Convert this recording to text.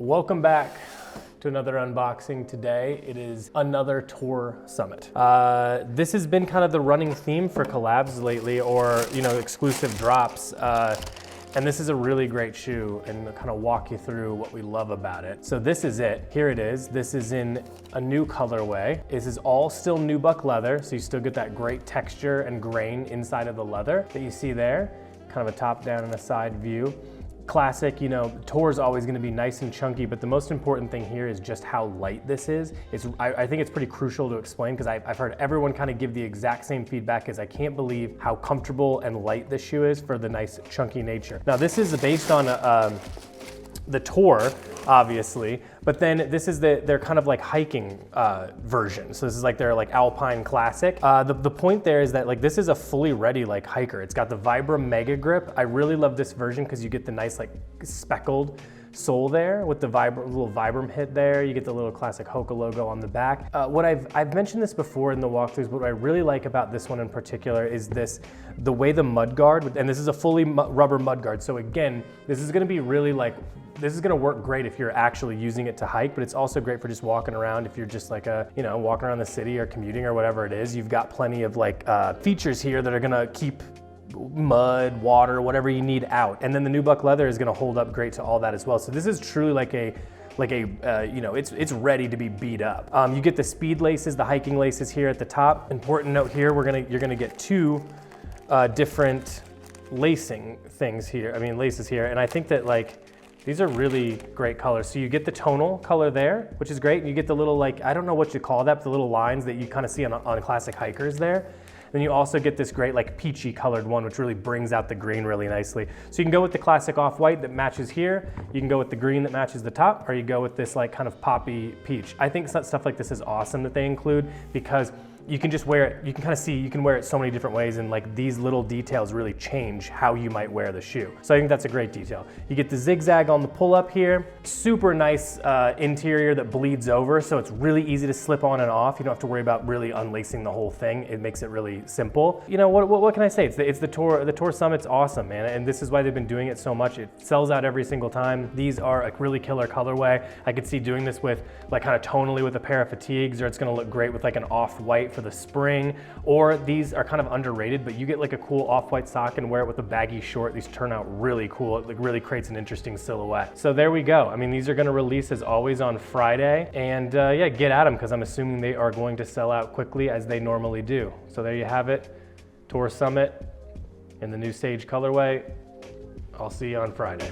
Welcome back to another unboxing. Today it is another Tor Summit. This has been kind of the running theme for collabs lately, or exclusive drops. And this is a really great shoe, and I'll kind of walk you through what we love about it. So this is it. Here it is. This is in a new colorway. This is all still nubuck leather, so you still get that great texture and grain inside of the leather that you see there. Kind of a top down and a side view. Classic, Tor is always gonna be nice and chunky, but the most important thing here is just how light this is. I think it's pretty crucial to explain, because I've heard everyone kind of give the exact same feedback as I can't believe how comfortable and light this shoe is for the nice chunky nature. Now this is based on the Tor, obviously, but then this is their kind of like hiking version. So this is like their Alpine Classic. The point there is that this is a fully ready hiker. It's got the Vibram Mega Grip. I really love this version because you get the nice speckled sole there with the little Vibram hit there. You get the little classic HOKA logo on the back. What I've mentioned this before in the walkthroughs, but what I really like about this one in particular is the way the mudguard, and this is a fully rubber mudguard. So again, this is gonna be really this is gonna work great if you're actually using it to hike, but it's also great for just walking around. If you're just walking around the city or commuting or whatever it is, you've got plenty of features here that are gonna keep mud, water, whatever you need out. And then the nubuck leather is gonna hold up great to all that as well. So this is truly it's ready to be beat up. You get the speed laces, the hiking laces here at the top. Important note here, you're gonna get two different lacing things here, laces here. And I think that these are really great colors. So you get the tonal color there, which is great. And you get the little I don't know what you call that, but the little lines that you kind of see on classic hikers there. Then you also get this great peachy colored one, which really brings out the green really nicely. So you can go with the classic off-white that matches here. You can go with the green that matches the top, or you go with this kind of poppy peach. I think stuff like this is awesome that they include, because you can just wear it, you can kind of see, you can wear it so many different ways, and these little details really change how you might wear the shoe. So I think that's a great detail. You get the zigzag on the pull-up here. Super nice interior that bleeds over, so it's really easy to slip on and off. You don't have to worry about really unlacing the whole thing. It makes it really simple. What can I say? It's the Tor Summit's awesome, man, and this is why they've been doing it so much. It sells out every single time. These are a really killer colorway. I could see doing this with kind of tonally with a pair of fatigues, or it's gonna look great with an off-white for the spring, or these are kind of underrated, but you get a cool off-white sock and wear it with a baggy short. These turn out really cool. It really creates an interesting silhouette. So there we go. These are gonna release as always on Friday, and yeah, get at them, because I'm assuming they are going to sell out quickly as they normally do. So there you have it, Tor Summit in the new Sage colorway. I'll see you on Friday.